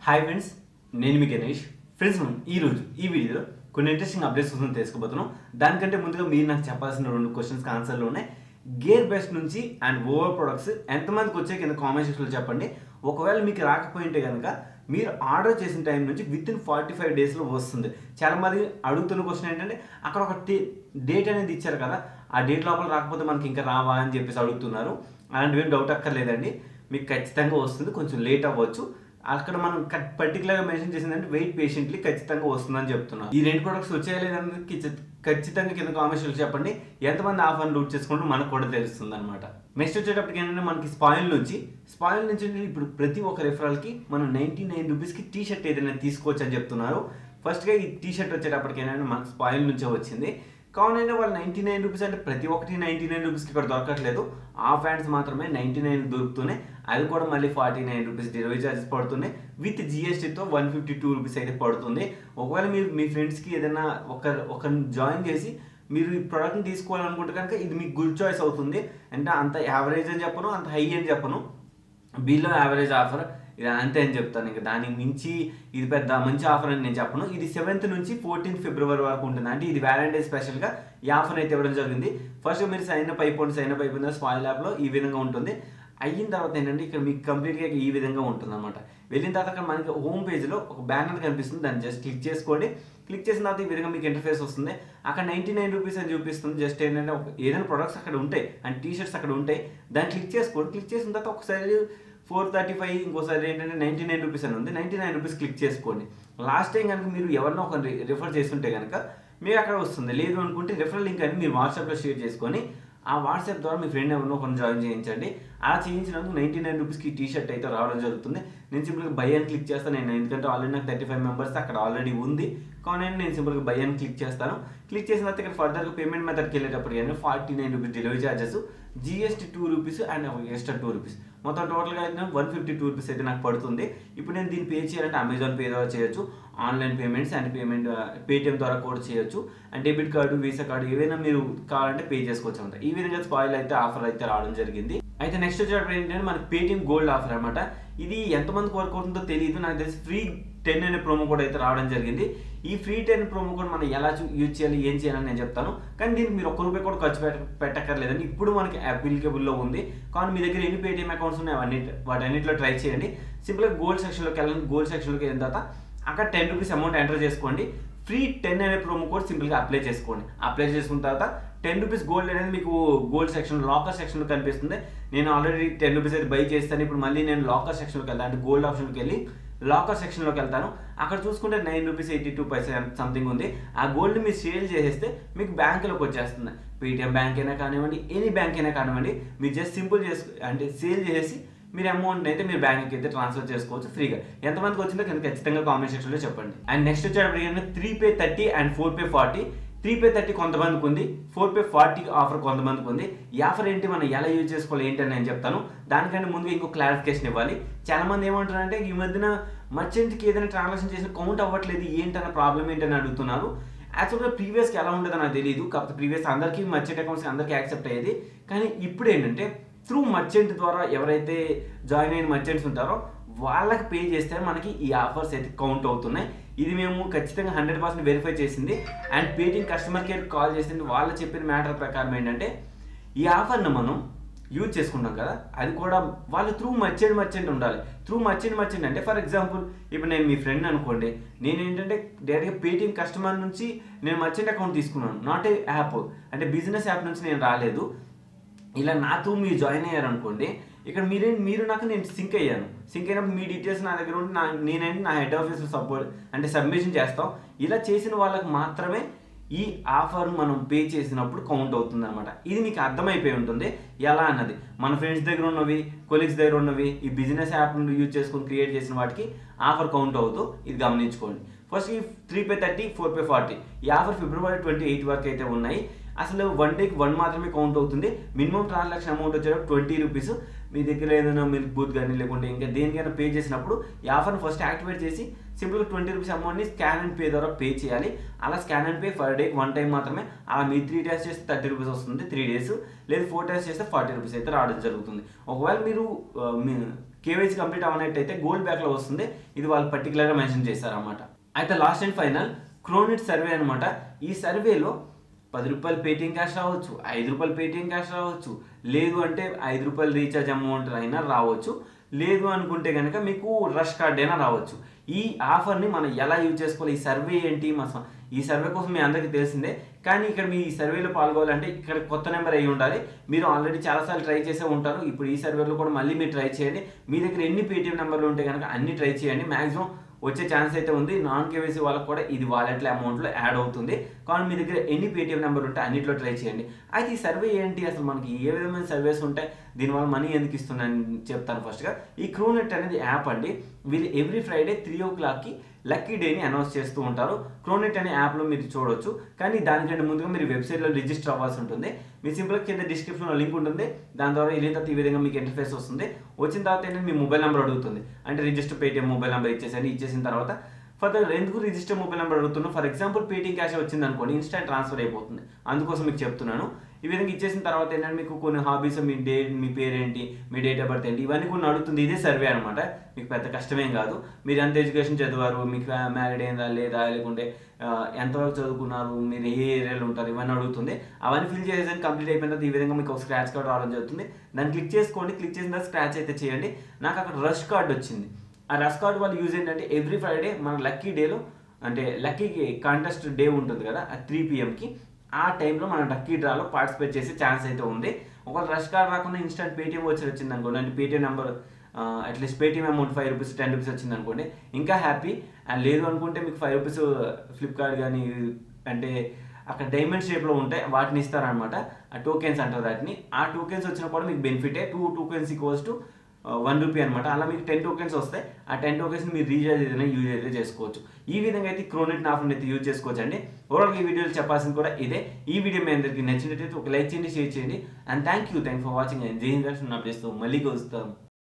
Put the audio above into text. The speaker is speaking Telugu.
హాయ్ ఫ్రెండ్స్, నేను మీ గణేష్. ఫ్రెండ్స్, మనం ఈ వీడియోలో కొన్ని ఇంట్రెస్టింగ్ అప్డేట్స్ కోసం తెలుసుకోబోతున్నాం. దానికంటే ముందుగా మీరు నాకు చెప్పాల్సిన 2 క్వశ్చన్స్కి ఆన్సర్లు ఉన్నాయి. గేర్ బెస్ట్ నుంచి అండ్ ఓవర్ ప్రొడక్ట్స్ ఎంతమందికి వచ్చే కింద కామెంట్ సెక్షన్లో చెప్పండి. ఒకవేళ మీకు రాకపోయింటే కనుక మీరు ఆర్డర్ చేసిన టైం నుంచి విత్ ఇన్ 45 డేస్లో వస్తుంది. చాలామంది అడుగుతున్న క్వశ్చన్ ఏంటంటే అక్కడ ఒక డేట్ అనేది ఇచ్చారు కదా, ఆ డేట్ లోపల రాకపోతే మనకి ఇంకా రావా అని చెప్పేసి అడుగుతున్నారు. అలాంటివి డౌట్ అక్కర్లేదండి, మీకు ఖచ్చితంగా వస్తుంది. కొంచెం లేట్ అవ్వచ్చు. అక్కడ మనం పర్టికులర్గా మెన్షన్ చేసిందంటే వెయిట్ పేషెంట్లీ ఖచ్చితంగా వస్తుందని చెప్తున్నారు. ఈ 2 ప్రొడక్ట్స్ వచ్చాయా లేదని ఖచ్చితంగా కింద కామెంట్స్లో చెప్పండి. ఎంతమంది ఆఫర్ లూట్ చేసుకుంటూ మనకు కూడా తెలుస్తుంది అనమాట. నెక్స్ట్ వచ్చేటప్పటికి ఏంటంటే మనకి స్పాయిల్ నుంచి ఇప్పుడు ప్రతి ఒక్క రెఫరల్కి మనం 99 రూపీస్కి టీ షర్ట్ ఏదైనా తీసుకోవచ్చు అని చెప్తున్నారు. ఫస్ట్గా ఈ టీ షర్ట్ వచ్చేటప్పటికి ఏంటంటే మనకు స్పాయిల్ నుంచే వచ్చింది. కావునంటే వాళ్ళు 99 రూపీస్ అంటే ప్రతి ఒక్కటి 99 రూపీస్కి ఇక్కడ దొరకట్లేదు. ఆ ఫ్యాన్స్ మాత్రమే 99 దొరుకుతున్నాయి. అది కూడా మళ్ళీ 49 రూపీస్ డెలివరీ ఛార్జెస్ పడుతున్నాయి. విత్ జిఎస్టీతో 152 రూపీస్ అయితే పడుతుంది. ఒకవేళ మీరు మీ ఫ్రెండ్స్కి ఏదైనా ఒకరిని జాయిన్ చేసి మీరు ఈ ప్రోడక్ట్ని తీసుకోవాలనుకుంటే కనుక ఇది మీకు గుడ్ చాయిస్ అవుతుంది. అంటే అంత యావరేజ్ అని చెప్పను, అంత హై అని చెప్పను, బిలో యావరేజ్ ఆఫర్ ఇది అంతే అని చెప్తాను. ఇంకా దానికి మించి ఇది పెద్ద మంచి ఆఫర్ అని నేను చెప్పను. ఇది 7th నుంచి 14th ఫిబ్రవరి వరకు ఉంటుంది. అంటే ఇది వ్యాలంటైన్స్ స్పెషల్గా ఈ ఆఫర్ అయితే ఇవ్వడం జరిగింది. ఫస్ట్ మీరు సైన్ అప్ అయిపోయిన స్పాయిల్ యాప్లో ఈ విధంగా ఉంటుంది. అయిన తర్వాత ఏంటంటే ఇక్కడ మీకు కంప్లీట్గా ఈ విధంగా ఉంటుంది అనమాట. వెళ్ళిన తర్వాత అక్కడ మనకి హోమ్ పేజ్లో ఒక బ్యానర్ కనిపిస్తుంది. దాన్ని జస్ట్ క్లిక్ చేసుకోండి. క్లిక్ చేసిన తర్వాత ఈ విధంగా మీకు ఇంటర్ఫేస్ వస్తుంది. అక్కడ 99 రూపీస్ అని చూపిస్తుంది. జస్ట్ ఏంటంటే ఏదైనా ప్రొడక్ట్స్ అక్కడ ఉంటాయి అండ్ టీ షర్ట్స్ అక్కడ ఉంటాయి. దాన్ని క్లిక్ చేసుకోండి. క్లిక్ చేసిన తర్వాత ఒకసారి 435, ఇంకోసారి ఏంటంటే 99 రూపీస్ అని ఉంది. 99 రూపీస్ క్లిక్ చేసుకోండి. లాస్ట్ టైం కనుక మీరు ఎవరినో ఒక రిఫర్ చేస్తుంటే కనుక మీకు అక్కడ వస్తుంది. లేదు అనుకుంటే రిఫరల్ లింక్ అని మీరు వాట్సాప్లో షేర్ చేసుకొని ఆ వాట్సాప్ ద్వారా మీ ఫ్రెండ్ ఎవరినో ఒకరిని జాయిన్ చేయించండి. అలా చేయించినందుకు 99 రూపీస్కి టీ షర్ట్ అయితే రావడం జరుగుతుంది. నేను సింపుల్గా బై అని క్లిక్ చేస్తాను. ఎందుకంటే ఆల్రెడీ నాకు 35 మెంబర్స్ అక్కడ ఆల్రెడీ ఉంది. కానీ నేను సింపుల్గా బై అని క్లిక్ చేస్తాను. క్లిక్ చేసిన తర్వాత ఇక్కడ ఫర్దర్గా పేమెంట్ మెథడ్కి వెళ్ళేటప్పుడు కానీ 49 rupees delivery charges, GST 2 rupees and extra 2 rupees, మొత్తం టోటల్గా అయితే 152 రూపీస్ అయితే నాకు పడుతుంది. ఇప్పుడు నేను దీన్ని పే చేయాలంటే అమెజాన్ పే ద్వారా చేయొచ్చు, ఆన్లైన్ పేమెంట్స్ అండ్ పేటిఎం ద్వారా కూడా చేయొచ్చు, and debit card, visa card ఏవైనా మీరు కావాలంటే పే చేసుకోవచ్చు అంట. ఈ విధంగా స్పాయిల్ అయితే ఆఫర్ అయితే రావడం జరిగింది. అయితే నెక్స్ట్ వచ్చేటప్పుడు ఏంటంటే మనకి పేటిఎం గోల్డ్ ఆఫర్ అనమాట. ఇది ఎంతమందికి వర్క్ అవుతుందో తెలియదు. నాకు తెలిసి ఫ్రీ 10 అనే ప్రోమో కోడ్ అయితే రావడం జరిగింది. ఈ ఫ్రీ 10 ప్రోమో కోడ్ మనం ఎలా యూజ్ చేయాలి, ఏం చేయాలని నేను చెప్తాను. కానీ దీనికి మీరు ₹1 కూడా ఖర్చు పెట్టక్కర్లేదండి. ఇప్పుడు మనకి అప్లికేబుల్లో ఉంది. కానీ మీ దగ్గర ఎన్ని పేటిఎం అకౌంట్స్ ఉన్నాయి వాటన్నిటిలో ట్రై చేయండి. సింపుల్గా గోల్డ్ సెక్షన్లోకి వెళ్ళండి. గోల్డ్ సెక్షన్లోకి వెళ్ళిన తర్వాత అక్కడ 10 రూపీస్ అమౌంట్ ఎంటర్ చేసుకోండి. ఫ్రీ 10 అనే ప్రోమో కోడ్ సింపుల్గా అప్లై చేసుకోండి. అప్లై చేసుకున్న తర్వాత 10 రూపీస్ గోల్డ్ అనేది మీకు గోల్డ్ సెక్షన్ లాకర్ సెక్షన్లో కనిపిస్తుంది. నేను ఆల్రెడీ 10 రూపీస్ అయితే బై చేస్తాను. ఇప్పుడు మళ్ళీ నేను లాకర్ సెక్షన్లోకి వెళ్తాను. అంటే గోల్డ్ ఆప్షన్కి వెళ్ళి లాకర్ సెక్షన్లోకి వెళ్తాను. అక్కడ చూసుకుంటే 9 రూపీస్ 82 పైసా సంథింగ్ ఉంది. ఆ గోల్డ్ని మీరు సేల్ చేసేస్తే మీకు బ్యాంకులోకి వచ్చేస్తుంది. పేటిఎం బ్యాంక్ అయినా కానివ్వండి, ఎనీ బ్యాంక్ అయినా కానివ్వండి, మీరు జస్ట్ సింపుల్ అంటే సేల్ చేసి మీరు అమౌంట్ అయితే మీరు బ్యాంక్కి అయితే ట్రాన్స్ఫర్ చేసుకోవచ్చు ఫ్రీగా. ఎంతమందికి వచ్చిందో కింద ఖచ్చితంగా కామెంట్ సెక్షన్లో చెప్పండి. అండ్ నెక్స్ట్ వచ్చేటప్పుడు 3Pay 30 అండ్ 4Pay 40. 3Pay 30 కొంతమందికి ఉంది, 4Pay 40 ఆఫర్ కొంతమందికి ఉంది. ఈ ఆఫర్ ఏంటి, మనం ఎలా యూజ్ చేసుకోవాలి ఏంటి అని నేను చెప్తాను. దానికంటే ముందుగా ఇంకో క్లారిఫికేషన్ ఇవ్వాలి. చాలామంది ఏమంటారంటే ఈ మధ్యన మర్చెంట్కి ఏదైనా ట్రాన్సాక్షన్ చేసిన కౌంట్ అవ్వట్లేదు, ఏంటన్న ప్రాబ్లం ఏంటని అడుగుతున్నారు. యాక్చువల్గా ప్రీవియస్కి ఎలా ఉండదో నాకు తెలియదు. కాకపోతే ప్రీవియస్ అందరికీ మర్చెంట్ అకౌంట్స్ అందరికీ యాక్సెప్ట్ అయ్యేది. కానీ ఇప్పుడు ఏంటంటే త్రూ మర్చెంట్ ద్వారా ఎవరైతే జాయిన్ అయిన మర్చెంట్స్ ఉంటారో వాళ్ళకి పే చేస్తే మనకి ఈ ఆఫర్స్ అయితే కౌంట్ అవుతున్నాయి. ఇది మేము ఖచ్చితంగా 100% వెరిఫై చేసింది. And Paytm customer care call చేసింది. వాళ్ళు చెప్పిన మ్యాటర్ ప్రకారం ఏంటంటే ఈ ఆఫర్ను మనం యూజ్ చేసుకుంటాం కదా, అది కూడా వాళ్ళు త్రూ మర్చెంట్ ఉండాలి. త్రూ మర్చెంట్ అంటే ఫర్ ఎగ్జాంపుల్ ఇప్పుడు నేను మీ ఫ్రెండ్ అనుకోండి, నేను ఏంటంటే డైరెక్ట్గా పేటిఎం కస్టమర్ నుంచి నేను మర్చెంట్ అకౌంట్ తీసుకున్నాను, నాట్ ఏ యాప్, అంటే బిజినెస్ యాప్ నుంచి నేను రాలేదు. ఇలా నాతో మీరు జాయిన్ అయ్యారనుకోండి, ఇక్కడ మీరు నాకు నేను సింక్ అయినప్పుడు మీ డీటెయిల్స్ నా దగ్గర ఉండి నేనంటే నా హెడ్ ఆఫీస్లో సబ్మిషన్ చేస్తాం. ఇలా చేసిన వాళ్ళకి మాత్రమే ఈ ఆఫర్ మనం పే చేసినప్పుడు కౌంట్ అవుతుంది అనమాట. ఇది మీకు అర్థమైపోయి ఉంటుంది ఎలా అన్నది. మన ఫ్రెండ్స్ దగ్గర ఉన్నవి, కొలీగ్స్ దగ్గర ఉన్నవి, ఈ బిజినెస్ యాప్ నుండి యూజ్ చేసుకొని క్రియేట్ చేసిన వాటికి ఆఫర్ కౌంట్ అవుతూ ఇది గమనించుకోండి. ఫస్ట్ ఈ 3Pay 30, 4Pay 40 ఈ ఆఫర్ ఫిబ్రవరి 28 వరకు అయితే ఉన్నాయి. అసలు 1 డేకి 1 మాత్రమే కౌంట్ అవుతుంది. మినిమం ట్రాన్సాక్షన్ అమౌంట్ వచ్చేటప్పుడు 20 రూపీస్. మీ దగ్గర ఏదైనా మిల్క్ బూత్ కానీ లేకుంటే ఇంకా దేనికైనా పే చేసినప్పుడు ఈ ఆఫర్ని ఫస్ట్ యాక్టివేట్ చేసి సింపుల్గా 20 రూపీస్ అమౌంట్ని స్కాన్ అండ్ పే ద్వారా పే చేయాలి. అలా స్కాన్ అండ్ పే పర్ డేకి 1 టైం మాత్రమే. అలా మీరు 3 టైమ్స్ చేస్తే 30 రూపీస్ వస్తుంది 3 డేస్, లేదు 4 టైమ్స్ చేస్తే 40 రూపీస్ అయితే రావడం జరుగుతుంది. ఒకవేళ మీరు కేవైసీ కంప్లీట్ అవ్వనట్టయితే గోల్డ్ బ్యాక్లో వస్తుంది. ఇది వాళ్ళు పర్టికులర్గా మెన్షన్ చేశారన్నమాట. అయితే లాస్ట్ అండ్ ఫైనల్ క్రోనిట్ సర్వే అనమాట. ఈ సర్వేలో ₹10 పేటిఎం క్యాష్ రావచ్చు, ₹5 పేటిఎం క్యాష్ రావచ్చు, లేదు అంటే ₹5 రీఛార్జ్ అమౌంట్ అయినా రావచ్చు, లేదు అనుకుంటే కనుక మీకు రష్ కార్డ్ అయినా రావచ్చు. ఈ ఆఫర్ని మనం ఎలా యూజ్ చేసుకోవాలి, ఈ సర్వే ఏంటి, ఈ సర్వే కోసం మీ అందరికీ తెలిసిందే. కానీ ఇక్కడ మీ ఈ సర్వేలో పాల్గొవాలంటే ఇక్కడ కొత్త నెంబర్ అయ్యి ఉండాలి. మీరు ఆల్రెడీ చాలాసార్లు ట్రై చేసే ఉంటారు. ఇప్పుడు ఈ సర్వేలో కూడా మళ్ళీ మీరు ట్రై చేయండి. మీ దగ్గర ఎన్ని పేటిఎం నెంబర్లు ఉంటే కనుక అన్ని ట్రై చేయండి. మ్యాక్సిమం వచ్చే ఛాన్స్ అయితే ఉంది. నాన్ కేవైసీ వాళ్ళకి కూడా ఇది వాలెట్ల అమౌంట్లో యాడ్ అవుతుంది. కానీ మీ దగ్గర ఎన్ని పేటిఎం నెంబర్ ఉంటే అన్నిట్లో ట్రై చేయండి. అయితే ఈ సర్వే ఏంటి, అసలు మనకి ఏ విధమైన సర్వేస్ ఉంటాయి, దీనివల్ల మనీ ఎందుకు ఇస్తున్నాను చెప్తాను. ఫస్ట్గా ఈ క్రోనెట్ అనేది యాప్ అండి. వీళ్ళు ఎవ్రీ ఫ్రైడే 3 o'clockకి లక్కీ డేని అనౌన్స్ చేస్తూ ఉంటారు. క్రోనెట్ అనే యాప్లో మీరు చూడొచ్చు. కానీ దానికంటే ముందుగా మీరు వెబ్సైట్లో రిజిస్టర్ అవ్వాల్సి ఉంటుంది. మీ సింపుల్గా కింద డిస్క్రిప్షన్లో లింక్ ఉంటుంది. దాని ద్వారా వెళ్ళిన తర్వాత ఈ విధంగా మీకు ఇంటర్ఫేస్ వస్తుంది. వచ్చిన తర్వాత ఏంటంటే మీ మొబైల్ నెంబర్ అడుగుతుంది. అంటే రిజిస్టర్ పేటిఎం మొబైల్ నెంబర్ ఇచ్చేసిన తర్వాత ఫర్దర్ ఎందుకు రిజిస్టర్ మొబైల్ నెంబర్ అడుగుతున్నాను, ఫర్ ఎగ్జాంపుల్ పేటిఎం క్యాష్ వచ్చింది అనుకోండి, ఇన్స్టెంట్ ట్రాన్స్ఫర్ అయిపోతుంది. అందుకోసం మీకు చెప్తున్నాను. ఈ విధంగా ఇచ్చేసిన తర్వాత ఏంటంటే మీకు కొన్ని హాబీస్, మీ పేరేంటి, మీ డేట్ ఆఫ్ బర్త్ ఏంటి, ఇవన్నీ కొన్ని అడుగుతుంది. ఇదే సర్వే అనమాట. మీకు పెద్ద కష్టమేం కాదు. మీరు ఎంత ఎడ్యుకేషన్ చదివారు, మీకు మ్యారీడ్ అయిందా లేదా, లేకుంటే ఎంతవరకు చదువుకున్నారు, మీరు ఏ ఏరియాలో ఉంటారు, ఇవన్నీ అడుగుతుంది. అవన్నీ ఫిల్ చేసేసి కంప్లీట్ అయిపోయిన తర్వాత ఈ విధంగా మీకు ఒక స్క్రాచ్ కార్డ్ రావడం జరుగుతుంది. దాన్ని క్లిక్ చేసుకోండి. క్లిక్ చేసిన తర్వాత స్క్రాచ్ అయితే చేయండి. నాకు అక్కడ రష్ కార్డ్ వచ్చింది. ఆ రష్ కార్డ్ వాళ్ళు యూజ్ ఏంటంటే ఎవ్రీ ఫ్రైడే మన లక్కీ డేలో, అంటే లక్కీకి కాంటెస్ట్ డే ఉంటుంది కదా, 3 PMకి ఆ టైంలో మనం లక్కీ డ్రాలో పార్టిసిపేట్ చేసే ఛాన్స్ అయితే ఉంది. ఒకవేళ రష్ కార్డ్ రాకుండా ఇన్స్టెంట్ పేటిఎం వచ్చింది అనుకోండి, అంటే Paytm number at least Paytm amount ₹5 ₹10 వచ్చింది అనుకోండి, ఇంకా హ్యాపీ. అండ్ లేదు అనుకుంటే మీకు ₹5 ఫ్లిప్కార్ట్ కానీ, అంటే అక్కడ డైమండ్ షేప్లో ఉంటాయి, వాటిని ఇస్తారనమాట. ఆ టోకెన్స్ అంటారు వాటిని. ఆ టోకెన్స్ వచ్చినప్పుడు మీకు బెనిఫిటే. 2 tokens = ₹1 అనమాట. అలా మీకు 10 tokens వస్తాయి. ఆ 10 tokens మీరు రీఛార్జ్ ఏదైనా యూజ్ అయితే చేసుకోవచ్చు. ఈ విధంగా అయితే క్రోనెట్ ఆఫర్ని అయితే యూజ్ చేసుకోవచ్చు అండి. ఓవరాల్ ఈ వీడియోలో చెప్పాల్సింది కూడా ఇదే. ఈ వీడియో మీ అందరికీ నచ్చినట్టయితే ఒక లైక్ చేయండి, షేర్ చేయండి. And thank you for watching. జై హింద్. అప్డేట్స్తో మళ్ళీ కలుస్తాం.